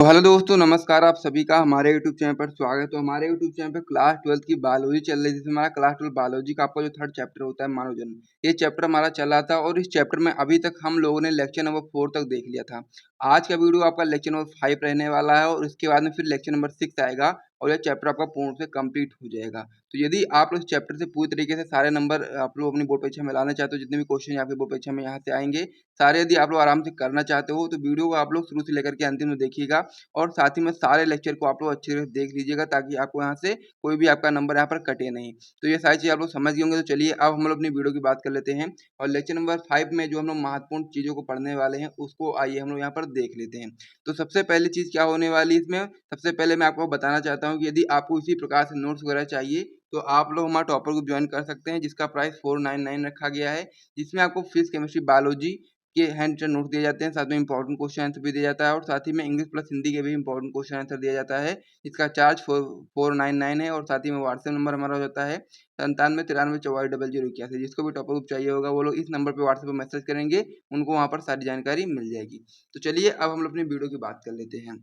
तो हेलो दोस्तों, नमस्कार। आप सभी का हमारे यूट्यूब चैनल पर स्वागत है। तो हमारे यूट्यूब चैनल पे क्लास 12th की बायोलॉजी चल रही है, जिसमें हमारा क्लास 12 बायोलॉजी का आपका जो थर्ड चैप्टर होता है मानव जन्म, ये चैप्टर हमारा चल रहा था और इस चैप्टर में अभी तक हम लोगों ने लेक्चर नंबर 4 तक देख लिया था। आज का वीडियो आपका लेक्चर नंबर 5 रहने वाला है और इसके बाद में फिर लेक्चर नंबर 6 आएगा और यह चैप्टर आपका पूर्ण से कंप्लीट हो जाएगा। तो यदि आप लोग इस चैप्टर से पूरी तरीके से सारे नंबर आप लोग अपनी बोर्ड परीक्षा में लाना चाहते हो, जितने भी क्वेश्चन आपकी बोर्ड परीक्षा में यहाँ से आएंगे सारे, यदि आप लोग आराम से करना चाहते हो तो वीडियो को आप लोग शुरू से लेकर के अंतिम में देखिएगा और साथ ही में सारे लेक्चर को आप लोग अच्छे से देख लीजिएगा, ताकि आपको यहाँ से कोई भी आपका नंबर यहाँ पर कटे नहीं। तो ये सारी चीज़ आप लोग समझ गए होंगे। तो चलिए अब हम लोग अपनी वीडियो की बात कर लेते हैं और लेक्चर नंबर 5 में जो हम लोग महत्वपूर्ण चीज़ों को पढ़ने वाले हैं उसको आइए हम लोग यहाँ पर देख लेते हैं। तो सबसे पहली चीज़ क्या होने वाली है इसमें, सबसे पहले मैं आपको बताना चाहता हूँ कि यदि आपको इसी प्रकार से नोट्स वगैरह चाहिए तो आप लोग हमारा टॉपर ग्रुप ज्वाइन कर सकते हैं, जिसका प्राइस 499 रखा गया है, जिसमें आपको फिजिक्स, केमिस्ट्री, बायोलॉजी के हैंड रिटन नोट दिए जाते हैं, साथ में इंपॉर्टेंट क्वेश्चन आंसर भी दिया जाता है और साथ ही में इंग्लिश प्लस हिंदी के भी इंपॉर्टेंट क्वेश्चन आंसर दिया जाता है। इसका चार्ज 499 है और साथ ही में व्हाट्सएप नंबर हमारा हो जाता है 97 93 44 0081। जिसको भी टॉपर ग्रुप चाहिए होगा वो लोग इस नंबर पर व्हाट्सएप पर मैसेज करेंगे, उनको वहाँ पर सारी जानकारी मिल जाएगी। तो चलिए अब हम लोग अपनी वीडियो की बात कर लेते हैं।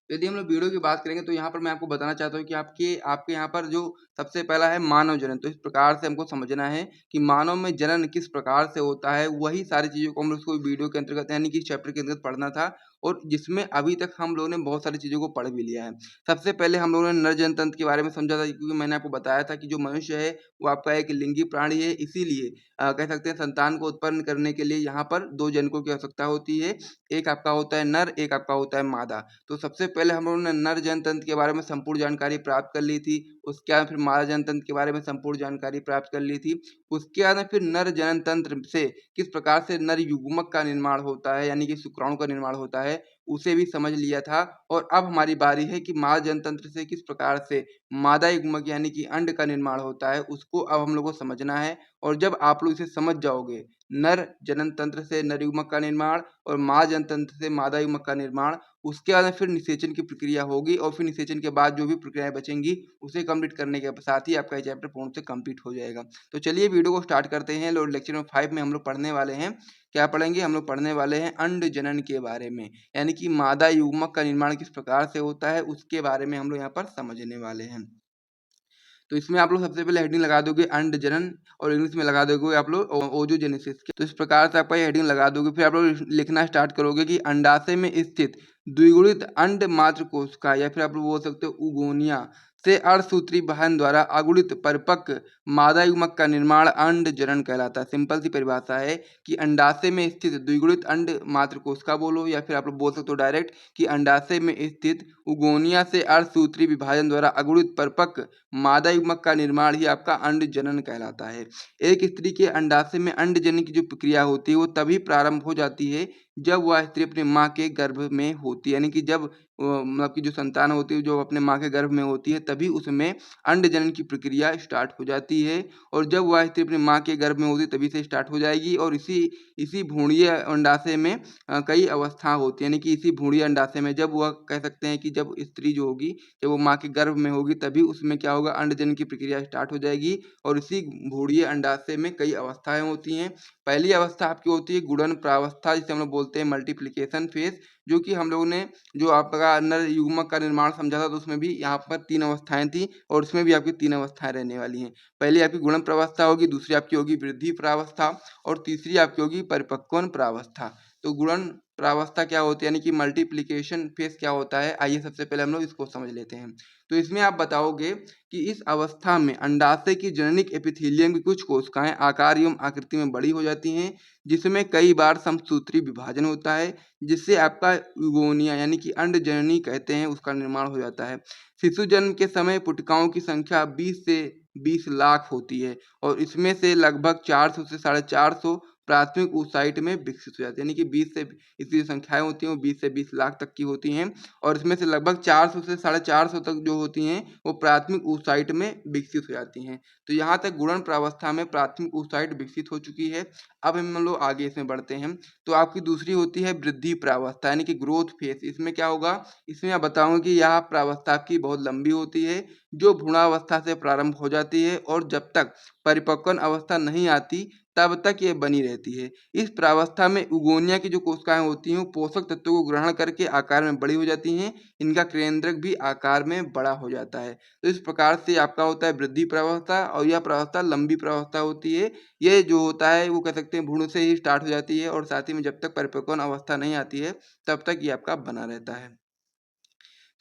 यदि हम लोग वीडियो की बात करेंगे तो यहाँ पर मैं आपको बताना चाहता हूँ कि आपके आपके यहाँ पर जो सबसे पहला है मानव जनन। तो इस प्रकार से हमको समझना है कि मानव में जनन किस प्रकार से होता है, वही सारी चीज़ों को हम लोग उसको वीडियो के अंतर्गत यानी कि चैप्टर के अंतर्गत पढ़ना था और जिसमें अभी तक हम लोगों ने बहुत सारी चीज़ों को पढ़ भी लिया है। सबसे पहले हम लोगों ने नर जनन तंत्र के बारे में समझा था, क्योंकि मैंने आपको बताया था कि जो मनुष्य है वो आपका एक लिंगी प्राणी है, इसीलिए कह सकते हैं संतान को उत्पन्न करने के लिए यहाँ पर दो जनकों की आवश्यकता होती है। एक आपका होता है नर, एक आपका होता है मादा। तो सबसे पहले हम लोगों ने नर जनतंत्र के बारे में संपूर्ण जानकारी प्राप्त कर ली थी। उसके बाद फिर मादा जनतंत्र के बारे में संपूर्ण जानकारी प्राप्त कर ली थी। उसके बाद में फिर नर जनतंत्र से किस प्रकार से नर युग्मक का निर्माण होता है, यानी कि शुक्राणु का निर्माण होता है, उसे भी समझ लिया था। और अब हमारी बारी है कि मादा जनतंत्र से किस प्रकार से मादा युग्मक यानी कि अंड का निर्माण होता है, उसको अब हम लोग को समझना है। और जब आप लोग इसे समझ जाओगे, नर जनन तंत्र से नर युग्मक का निर्माण और मादा जनतंत्र से मादा युग्मक का निर्माण, उसके बाद में फिर निषेचन की प्रक्रिया होगी और फिर निषेचन के बाद जो भी प्रक्रियाएं बचेंगी उसे कंप्लीट करने के साथ ही आपका ये चैप्टर पूर्ण से कंप्लीट हो जाएगा। तो चलिए वीडियो को स्टार्ट करते हैं। और लेक्चर नंबर 5 में हम लोग पढ़ने वाले हैं, क्या पढ़ेंगे, हम लोग पढ़ने वाले हैं अंड जनन के बारे में, यानी कि मादा युग्मक का निर्माण किस प्रकार से होता है उसके बारे में हम लोग यहाँ पर समझने वाले हैं। तो इसमें आप लोग सबसे पहले हेडिंग लगा दोगे अंड जनन और इंग्लिश में लगा दोगे आप लोग ओजोजेनेसिस के। तो इस प्रकार से आपका ये हेडिंग लगा दोगे, फिर आप लोग लिखना स्टार्ट करोगे कि अंडाशय में स्थित द्विगुणित अंड मात्र कोशिका, या फिर आप लोग बोल सकते हो उगोनिया से अर्धसूत्री वाहन द्वारा अगुणित परिपक्व मादा युग्मक का निर्माण अंड जनन कहलाता है। सिंपल सी परिभाषा है कि अंडाशय में स्थित द्विगुणित अंड मात्र कोशिका बोलो, या फिर आप लोग बोल सकते हो डायरेक्ट कि अंडाशय में स्थित उगोनिया से अर्धसूत्री विभाजन द्वारा अगुणित परिपक्व मादा युग्मक का निर्माण ही आपका अंड जनन कहलाता है। एक स्त्री के अंडाशय में अंड जनन की जो प्रक्रिया होती है वो तभी प्रारंभ हो जाती है जब वह स्त्री अपने माँ के गर्भ में होती है, यानी कि जब मतलब की जो संतान होती है जो अपने माँ के गर्भ में होती है तभी उसमें अंड जनन की प्रक्रिया स्टार्ट हो जाती है। और जब वह स्त्री अपने माँ के गर्भ में होती है तभी से स्टार्ट हो जाएगी। और इसी इसी भ्रूणीय अंडाशय में कई अवस्था होती है, यानी कि इसी भ्रूणीय अंडाशय में जब वह कह सकते हैं कि जब स्त्री जो होगी जब वो माँ के गर्भ में होगी तभी उसमें क्या होगा, अंड जनन की प्रक्रिया स्टार्ट हो जाएगी। और इसी भ्रूणीय अंडाशय में कई अवस्थाएं होती हैं। पहली अवस्था आपकी होती है गुणन प्रावस्था, जिसे हम लोग बोलते हैं मल्टीप्लिकेशन फेज, जो कि हम लोगों ने जो आपका नर युग्मक का निर्माण समझा था तो उसमें भी यहाँ पर 3 अवस्थाएं थी और उसमें भी आपकी 3 अवस्थाएं रहने वाली हैं। पहली आपकी गुणन प्रावस्था होगी, दूसरी आपकी होगी वृद्धि प्रावस्था और तीसरी आपकी होगी परिपक्वन प्रावस्था। तो गुणन प्रावस्था क्या होती है, यानी कि मल्टीप्लिकेशन फेज क्या होता है, आइए सबसे पहले हम लोग इसको समझ लेते हैं। तो इसमें आप बताओगे कि इस अवस्था में अंडाशय की जननिक एपिथेलियम की कुछ कोशिकाएं आकार एवं आकृति में बड़ी हो जाती हैं, जिसमें कई बार समसूत्री विभाजन होता है, जिससे आपका यूगोनिया यानी कि अंड जननी कहते हैं उसका निर्माण हो जाता है। शिशु जन्म के समय पुटकाओं की संख्या 20 से 20 लाख होती है और इसमें से लगभग 400 से 450 प्राथमिक oocyte में विकसित हो जाती है, यानी कि 20 से इसकी जो संख्याएं होती हैं वो 20 से 20 लाख तक की होती हैं और इसमें से लगभग 400 से 450 तक जो होती हैं वो प्राथमिक oocyte में विकसित हो जाती हैं। तो यहाँ तक गुणन प्रावस्था में प्राथमिक oocyte विकसित हो चुकी है। अब हम लोग आगे इसमें बढ़ते हैं। तो आपकी दूसरी होती है वृद्धि प्रावस्था, यानी कि ग्रोथ फेज। इसमें क्या होगा, इसमें मैं बताऊंगा कि यह प्रावस्था आपकी बहुत लंबी होती है, जो भ्रूणावस्था से प्रारंभ हो जाती है और जब तक परिपक्वन अवस्था नहीं आती तब तक ये बनी रहती है। इस प्रावस्था में उगोनिया की जो कोशिकाएं होती हैं वो पोषक तत्वों को ग्रहण करके आकार में बड़ी हो जाती हैं। इनका केंद्रक भी आकार में बड़ा हो जाता है। तो इस प्रकार से आपका होता है वृद्धि प्रावस्था, और यह प्रावस्था लंबी प्रावस्था होती है। ये जो होता है वो कह सकते हैं भ्रूण से ही स्टार्ट हो जाती है, और साथ ही में जब तक परिपक्वन अवस्था नहीं आती है तब तक ये आपका बना रहता है।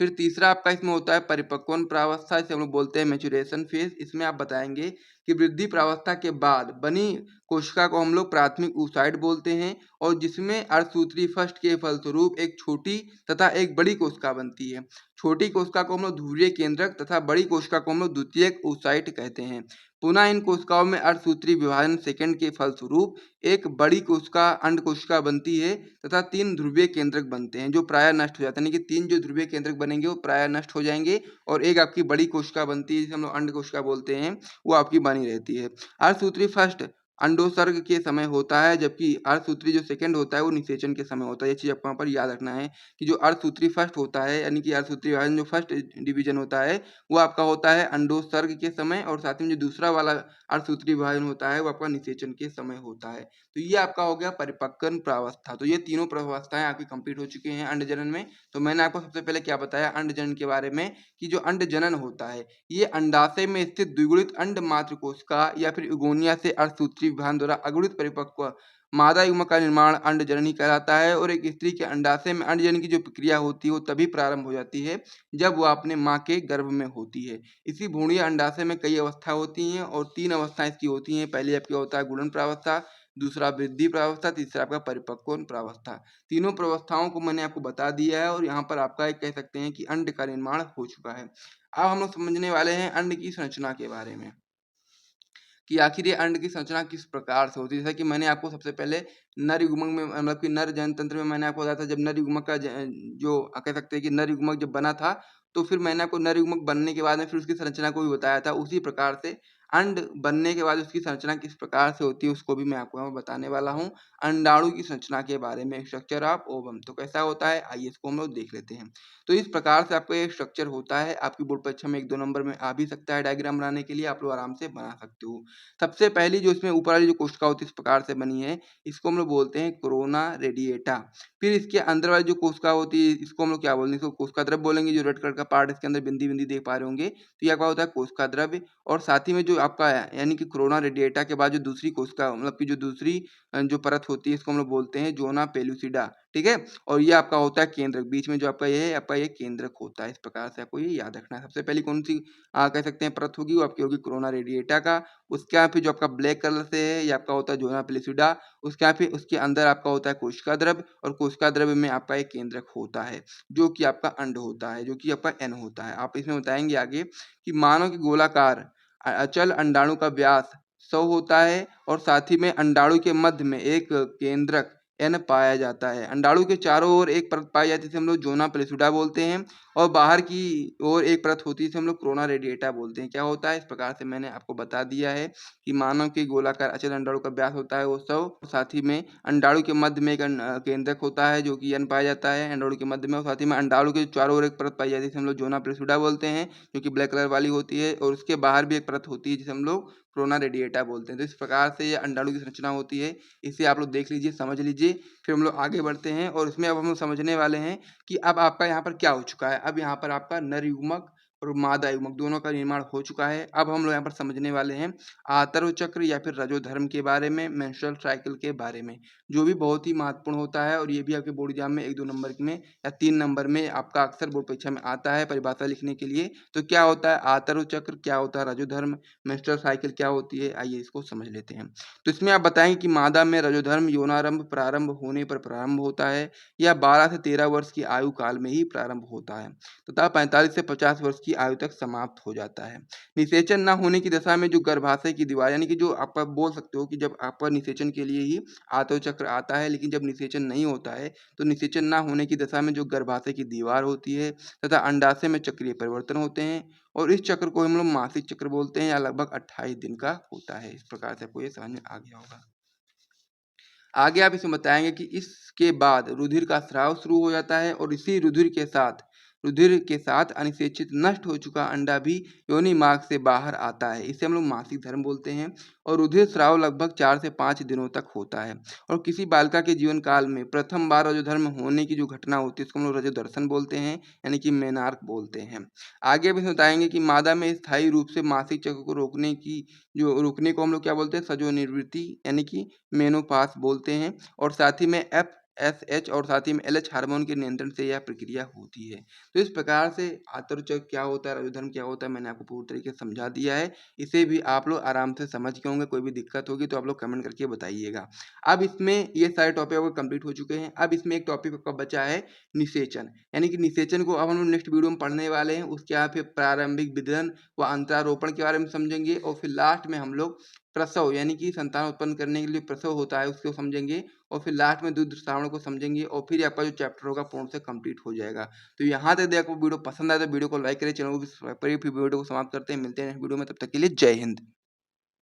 फिर तीसरा आपका इसमें होता है परिपक्वन प्रावस्था, इसे हम लोग बोलते हैं मैच्योरेशन फेज। इसमें आप बताएंगे कि वृद्धि प्रावस्था के बाद बनी कोशिका को हम लोग प्राथमिक oocyte बोलते हैं, और जिसमें अर्धसूत्री फस्ट के फलस्वरूप एक छोटी तथा एक बड़ी कोशिका बनती है। छोटी कोशिका को हम लोग ध्रुवीय केंद्रक तथा बड़ी कोशिका को हम लोग द्वितीयक oocyte कहते हैं। पुनः इन कोशिकाओं में अर्धसूत्री विभाजन सेकंड के फलस्वरूप एक बड़ी कोशिका अंड कोशिका बनती है तथा 3 ध्रुवीय केंद्रक बनते हैं जो प्रायः नष्ट हो जाते हैं, यानी कि 3 जो ध्रुवीय केंद्रक बनेंगे वो प्रायः नष्ट हो जाएंगे, और एक आपकी बड़ी कोशिका बनती है जिसे हम लोग अंड कोशिका बोलते हैं, वो आपकी बनी रहती है। अर्धसूत्री फर्स्ट अंडोत्सर्ग के समय होता है, जबकि अर्धसूत्री जो सेकंड होता है वो निषेचन के समय होता है। ये चीज आपको यहाँ पर याद रखना है कि जो अर्धसूत्री फर्स्ट होता है, यानी कि अर्धसूत्री विभाजन जो फर्स्ट डिवीजन होता है वो आपका होता है अंडोत्सर्ग के समय, और साथ ही में जो दूसरा वाला अर्धसूत्री विभाजन होता है वो आपका निषेचन के समय होता है। तो ये आपका हो गया परिपक्वन प्रावस्था। तो ये तीनों प्रावस्थाएं आपकी कंप्लीट हो चुकी हैं अंड जनन में। तो मैंने आपको सबसे पहले क्या बताया अंड जनन के बारे में, कि जो अंड जनन होता है ये अंडाशय में स्थित द्विगुणित अंड मात्र कोशिका या फिर उगोनिया से अर्धसूत्री विभाजन द्वारा अगुणित परिपक्व मादा युग्मक का निर्माण अंड जननी कहलाता है। और एक स्त्री के अंडाशय में अंड जनन की जो प्रक्रिया होती है वो तभी प्रारंभ हो जाती है जब वो अपने माँ के गर्भ में होती है। इसी भ्रूणीय अंडाशय में कई अवस्था होती हैं, और 3 अवस्थाएं इसकी होती हैं। पहले आपकी होता है गुणन प्रावस्था, दूसरा वृद्धि प्रावस्था, तीसरा आपका परिपक्वन प्रावस्था। तीनों प्रावस्थाओं को मैंने आपको बता दिया है, और यहाँ पर आपका एक कह सकते हैं कि अंड का निर्माण हो चुका है। अब हम लोग समझने वाले हैं अंड की संरचना के बारे में, कि आखिर ये अंड की संरचना किस प्रकार से होती है। जैसा कि मैंने आपको सबसे पहले नर युग्मक में, मतलब कि नर जनन तंत्र में मैंने आपको बताया था, जब नर युग्मक का जो कह सकते हैं कि नर युग्मक जब बना था, तो फिर मैंने आपको नर युग्मक बनने के बाद में फिर उसकी संरचना को भी बताया था। उसी प्रकार से अंड बनने के बाद उसकी संरचना किस प्रकार से होती है उसको भी मैं आपको यहाँ बताने वाला हूँ। अंडाणु की संरचना के बारे में, स्ट्रक्चर ऑफ ओवम, तो कैसा होता है आइए इसको हम लोग देख लेते हैं। तो इस प्रकार से आपका ये स्ट्रक्चर होता है। आपकी बोर्ड परीक्षा में 1-2 नंबर में आ भी सकता है डायग्राम बनाने के लिए, आप लोग आराम से बना सकते हो। सबसे पहली जो इसमें ऊपर वाली जो कोशिका होती है इस प्रकार से बनी है, इसको हम लोग बोलते हैं कोरोना रेडिएटा। फिर इसके अंदर वाली जो कोशिका होती है इसको हम लोग क्या बोलेंगे, इसको कोशिका द्रव्य बोलेंगे। जो रेड कलर का पार्ट इसके अंदर बिंदी बिंदी देख पा रहे होंगे, तो यह क्या होता है कोशिका द्रव्य। और साथ ही में जो आपका यानी कि कोरोना रेडिएटा के बाद जो दूसरी कोशिका, मतलब कि जो दूसरी जो परत होती है इसको हम लोग बोलते हैं जोना पेलुसिडा, ठीक है। और ये आपका होता है केंद्रक, बीच में जो आपका ये है आपका ये केंद्रक होता है। इस प्रकार से आपको ये याद रखना है। सबसे पहली कौन सी कह सकते हैं परत होगी, वो आपकी होगी कोरोना रेडिएटा का। उसके यहाँ फिर जो आपका ब्लैक कलर से है ये आपका होता है जोना पेलुसिडा। उसके यहाँ फिर उसके अंदर आपका होता है कोशिका द्रव्य, और कोशिका द्रव्य में आपका एक केंद्रक होता है जो कि आपका अंड होता है, जो कि आपका एन होता है। आप इसमें बताएंगे आगे कि मानव के गोलाकार अचल अंडाणु का व्यास 100 होता है, और साथ ही में अंडाणु के मध्य में एक केंद्रक एन पाया जाता है। अंडाणु के चारों ओर एक परत पाई जाती है जिसे हम लोग जोना पेलुसिडा बोलते हैं, और बाहर की ओर एक परत होती है जिसे हम लोग कोरोना रेडिएटा बोलते हैं। क्या होता है इस प्रकार से मैंने आपको बता दिया है कि मानव के गोलाकार अचल अंडाणु का व्यास होता है वो 100, साथ ही में अंडाणु के मध्य में एक केंद्रक होता है जो कि एन पाया जाता है अंडाणु के मध्य में, और साथ ही में अंडाणु के चारों ओर एक परत पाई जाती है जिसे हम लोग जोना पेलुसिडा बोलते हैं, जो कि ब्लैक कलर वाली होती है, और उसके बाहर भी एक परत होती है जिसे हम लोग कोरोना रेडिएटा बोलते हैं। तो इस प्रकार से ये अंडाणु की संरचना होती है। इसे आप लोग देख लीजिए, समझ लीजिए। फिर हम लोग आगे बढ़ते हैं, और इसमें अब हम लोग समझने वाले हैं कि अब आपका यहाँ पर क्या हो चुका है। अब यहाँ पर आपका नर युग्मक और मादा युग्मक दोनों का निर्माण हो चुका है। अब हम लोग यहाँ पर समझने वाले हैं आतर्व चक्र या फिर रजोधर्म के बारे में, मेंस्ट्रुअल साइकिल के बारे में, जो भी बहुत ही महत्वपूर्ण होता है। और ये भी आपके बोर्ड एग्जाम में 1-2 नंबर में या 3 नंबर में आपका अक्सर बोर्ड परीक्षा में आता है परिभाषा लिखने के लिए। तो क्या होता है आतर्व चक्र, क्या होता है रजोधर्म, मेंस्ट्रुअल साइकिल क्या होती है, आइए इसको समझ लेते हैं। तो इसमें आप बताएंगे कि मादा में रजोधर्म यौनारंभ प्रारंभ होने पर प्रारंभ होता है, या 12 से 13 वर्ष की आयु काल में ही प्रारंभ होता है तथा 45 से 50 वर्ष की आयु तक समाप्त हो जाता है। निषेचन न होने की दशा में जो गर्भाशय की दीवार, यानी कि जो आप बोल सकते हो कि जब आपका निषेचन के लिए ही आतव चक्र आता है, लेकिन जब निषेचन नहीं होता है तो निषेचन न होने की दशा में जो गर्भाशय की दीवार होती है तथा अंडाशय में चक्रीय परिवर्तन होते हैं, और इस चक्र को हम लोग मासिक चक्र बोलते हैं, या लगभग 28 दिन का होता है। इस प्रकार से आपको ये समझ में आ गया होगा। आगे आप इसमें बताएंगे कि इसके बाद रुधिर का स्राव शुरू हो जाता है, और इसी रुधिर के साथ रुधिर के साथ अनिषेचित नष्ट हो चुका अंडा भी योनि मार्ग से बाहर आता है। इसे हम लोग मासिक धर्म बोलते हैं और रुधिर स्राव लगभग 4 से 5 दिनों तक होता है। और किसी बालिका के जीवन काल में प्रथम बार रजोधर्म होने की जो घटना होती है उसको हम लोग रजोदर्शन बोलते हैं, यानी कि मेनार्क बोलते हैं। आगे भी बताएंगे कि मादा में स्थायी रूप से मासिक चक्र को रोकने को हम लोग क्या बोलते हैं, सजोनिवृत्ति यानी कि मेनोपास बोलते हैं। और साथ ही में FSH और साथ ही में LH हार्मोन के नियंत्रण से यह प्रक्रिया होती है। तो इस प्रकार से आतरचक्र क्या होता है, रजोधर्म क्या होता है, मैंने आपको पूरी तरीके से समझा दिया है। इसे भी आप लोग आराम से समझ के होंगे। कोई भी दिक्कत होगी तो आप लोग कमेंट करके बताइएगा। अब इसमें ये सारे टॉपिक आपके कंप्लीट हो चुके हैं। अब इसमें एक टॉपिक आपका बचा है निषेचन, यानी कि निषेचन को अब हम लोग नेक्स्ट वीडियो में पढ़ने वाले हैं। उसके बाद फिर प्रारंभिक विदलन व अंतरारोपण के बारे में समझेंगे और फिर लास्ट में हम लोग प्रसव यानी कि संतान उत्पन्न करने के लिए प्रसव होता है उसको समझेंगे और फिर लास्ट में दूध श्रावण को समझेंगे और फिर आपका जो चैप्टर होगा पूर्ण से कंप्लीट हो जाएगा। तो यहाँ तक देखो वीडियो पसंद आए तो वीडियो को लाइक करें, चैनल को सब्सक्राइब करिए। फिर वीडियो को समाप्त करते हैं, मिलते हैं नेक्स्ट वीडियो में, तब तक के लिए जय हिंद।